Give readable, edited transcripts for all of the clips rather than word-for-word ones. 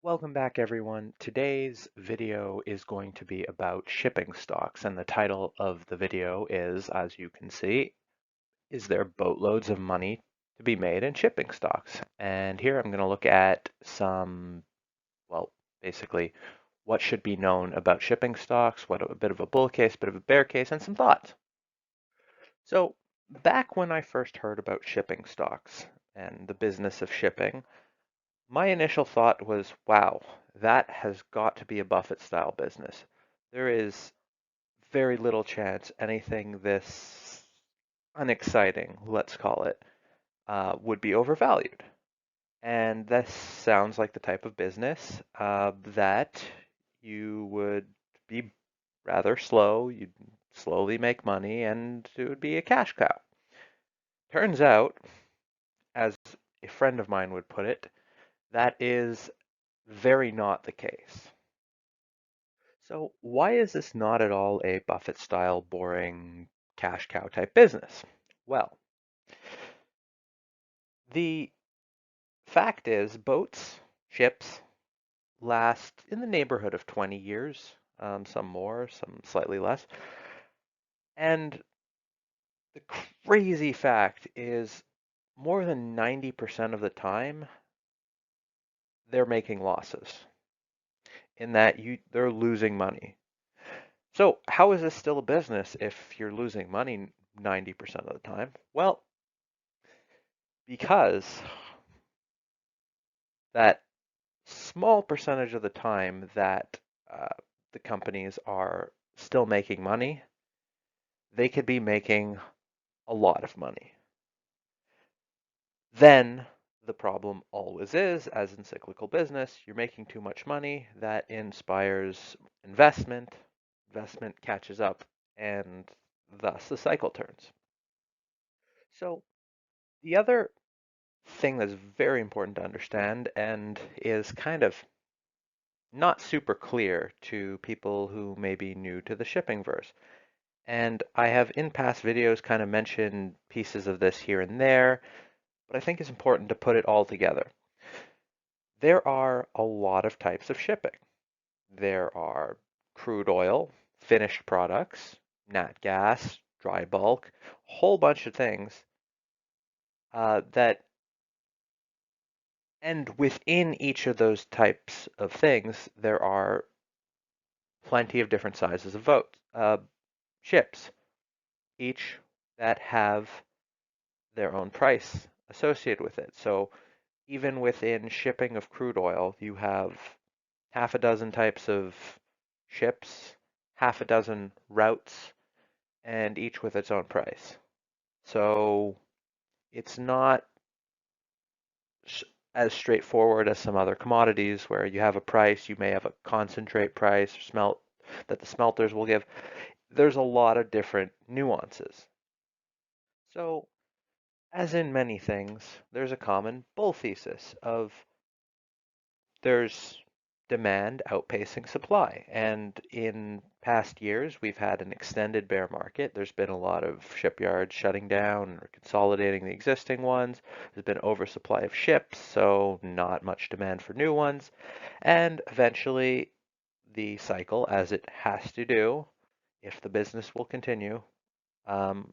Welcome back, everyone. Today's video is going to be about shipping stocks, and the title of the video is, as you can see, is there boatloads of money to be made in shipping stocks? And here I'm going to look at some, well, basically what should be known about shipping stocks, what a bit of a bull case, bit of a bear case, and some thoughts. So back when I first heard about shipping stocks and the business of shipping, my initial thought was, wow, that has got to be a Buffett-style business. There is very little chance anything this unexciting, let's call it, would be overvalued. And this sounds like the type of business that you would be rather slow, you'd slowly make money, and it would be a cash cow. Turns out, as a friend of mine would put it, that is very not the case. So why is this not at all a Buffett-style, boring, cash cow type business? Well, the fact is boats, ships, last in the neighborhood of 20 years, some more, some slightly less. And the crazy fact is more than 90% of the time, they're making losses in that they're losing money. So how is this still a business if you're losing money 90% of the time? Well, because that small percentage of the time that uh, the companies are still making money, they could be making a lot of money. Then the problem always is, as in cyclical business, you're making too much money that inspires investment, investment catches up, and thus the cycle turns. So the other thing that's very important to understand and is kind of not super clear to people who may be new to the shipping verse. And I have in past videos kind of mentioned pieces of this here and there, but I think it's important to put it all together. There are a lot of types of shipping. There are crude oil, finished products, nat gas, dry bulk, a whole bunch of things that and within each of those types of things, there are plenty of different sizes of ships, each that have their own price associated with it. So even within shipping of crude oil, you have half a dozen types of ships, half a dozen routes, and each with its own price. So it's not as straightforward as some other commodities where you have a price, you may have a concentrate price that the smelters will give. There's a lot of different nuances. So, as in many things, there's a common bull thesis of there's demand outpacing supply. And in past years, we've had an extended bear market. There's been a lot of shipyards shutting down or consolidating the existing ones. There's been oversupply of ships, so not much demand for new ones. And eventually, the cycle, as it has to do, if the business will continue, um,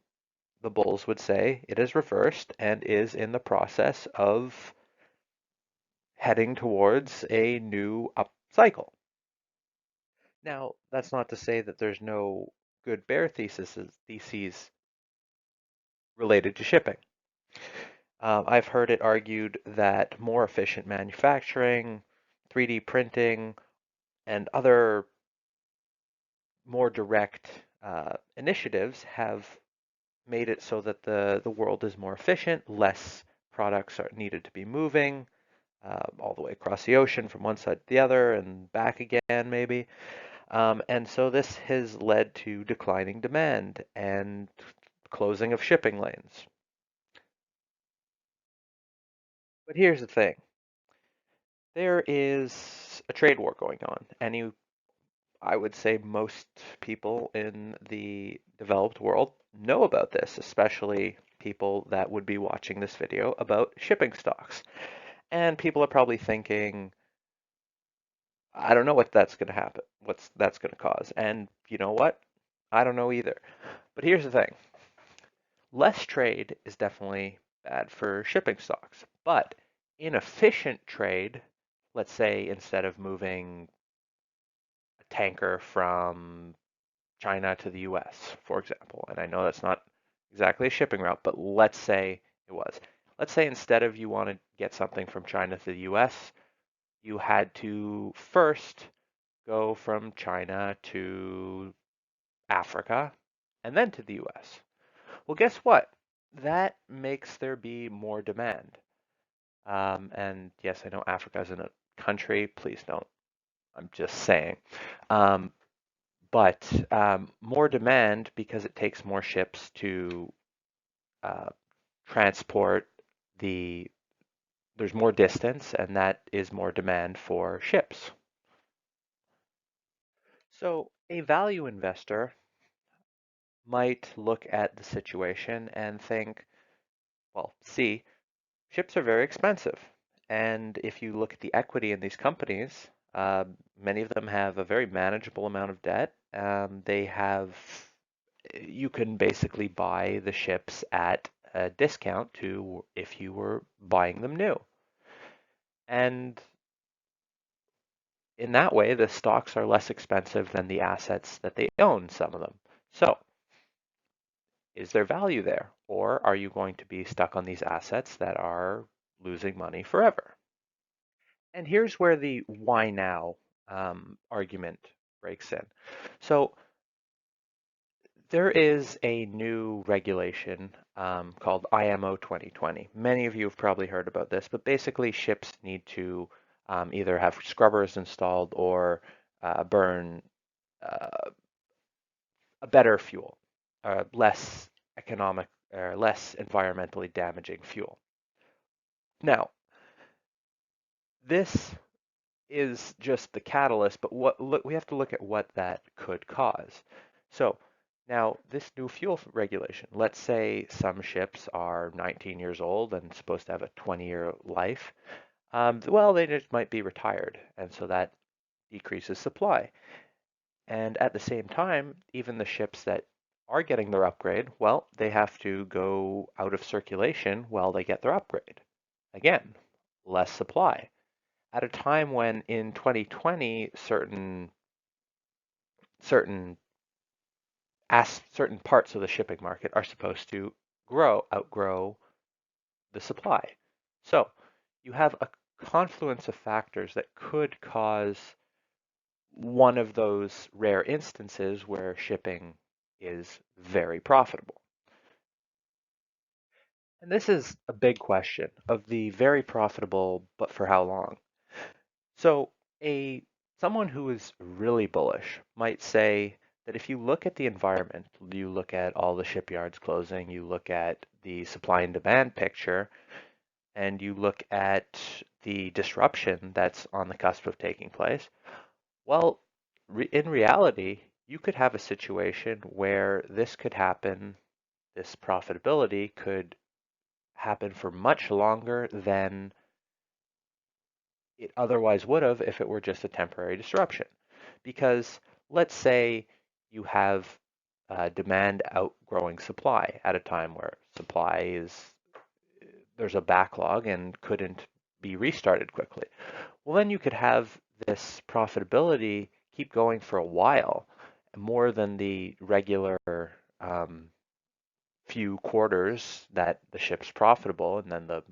the bulls would say it is reversed and is in the process of heading towards a new up cycle. Now, that's not to say that there's no good bear theses related to shipping. I've heard it argued that more efficient manufacturing, 3D printing, and other more direct initiatives have made it so that the world is more efficient, less products are needed to be moving all the way across the ocean from one side to the other and back again, maybe. And so this has led to declining demand and closing of shipping lanes. But here's the thing. There is a trade war going on. I would say most people in the developed world know about this, especially people that would be watching this video about shipping stocks. And people are probably thinking, I don't know what that's going to happen, what's that's going to cause. And you know what? I don't know either. But here's the thing. Less trade is definitely bad for shipping stocks, but inefficient trade, let's say instead of moving a tanker from China to the US, for example, and I know that's not exactly a shipping route, but let's say it was. Let's say instead of you want to get something from China to the US, you had to first go from China to Africa and then to the US. Well, guess what? That makes there be more demand. And yes, I know Africa isn't a country. Please don't. I'm just saying. Um, but more demand because it takes more ships to uh, transport the, there's more distance, and that is more demand for ships. So a value investor might look at the situation and think, well, see, ships are very expensive. And if you look at the equity in these companies, many of them have a very manageable amount of debt. They have, you can basically buy the ships at a discount to if you were buying them new. And in that way, the stocks are less expensive than the assets that they own, some of them. So is there value there? Or are you going to be stuck on these assets that are losing money forever? And here's where the why now argument breaks in. So there is a new regulation called IMO 2020. Many of you have probably heard about this, but basically ships need to either have scrubbers installed or burn uh, a better fuel, less economic, less environmentally damaging fuel. Now, this is just the catalyst, but what look, we have to look at what that could cause. So now this new fuel regulation, let's say some ships are 19 years old and supposed to have a 20-year life. Well, they just might be retired, and so that decreases supply. And at the same time, even the ships that are getting their upgrade, well, they have to go out of circulation while they get their upgrade. Again, less supply at a time when in 2020 certain certain parts of the shipping market are supposed to outgrow the supply. So you have a confluence of factors that could cause one of those rare instances where shipping is very profitable. And this is a big question of the very profitable, but for how long? So a someone who is really bullish might say that if you look at the environment, you look at all the shipyards closing, you look at the supply and demand picture, and you look at the disruption that's on the cusp of taking place, well, in reality, you could have a situation where this could happen, this profitability could happen for much longer than it otherwise would have if it were just a temporary disruption. Because let's say you have demand outgrowing supply at a time where supply is, there's a backlog and couldn't be restarted quickly. Well, then you could have this profitability keep going for a while, more than the regular um, few quarters that the ship's profitable, and then the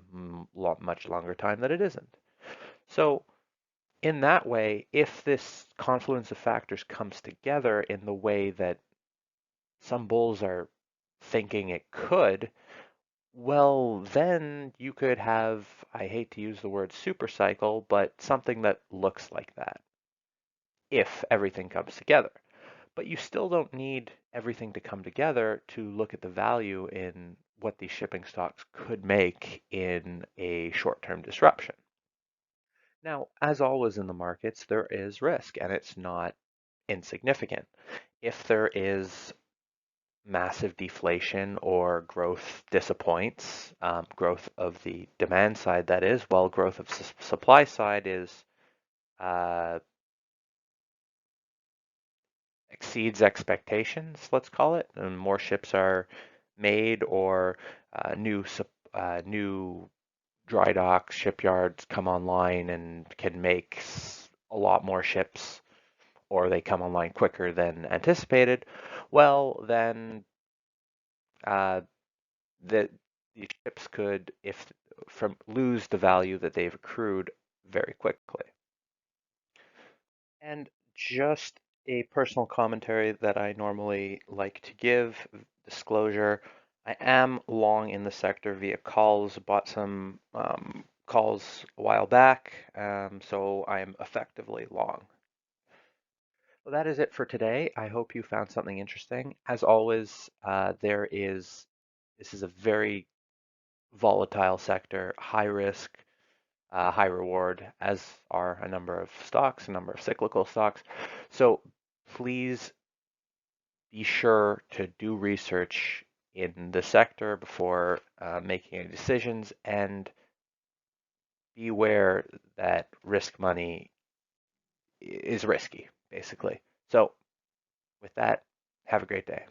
much longer time that it isn't. So in that way, if this confluence of factors comes together in the way that some bulls are thinking it could, well, then you could have, I hate to use the word super cycle, but something that looks like that if everything comes together. But you still don't need everything to come together to look at the value in what these shipping stocks could make in a short-term disruption. Now, as always in the markets, there is risk, and it's not insignificant. If there is massive deflation or growth disappoints, growth of the demand side, that is, while growth of supply side is exceeds expectations, let's call it, and more ships are made or new dry docks, shipyards come online and can make a lot more ships, or they come online quicker than anticipated, well, then uh, the, these ships could, if from lose the value that they've accrued very quickly. And just a personal commentary that I normally like to give, disclosure, I am long in the sector via calls, bought some calls a while back, so I am effectively long. Well, that is it for today. I hope you found something interesting. As always, this is a very volatile sector, high risk, high reward, as are a number of stocks, a number of cyclical stocks. So please be sure to do research in the sector before making any decisions, and be aware that risk money is risky, basically. So with that, have a great day.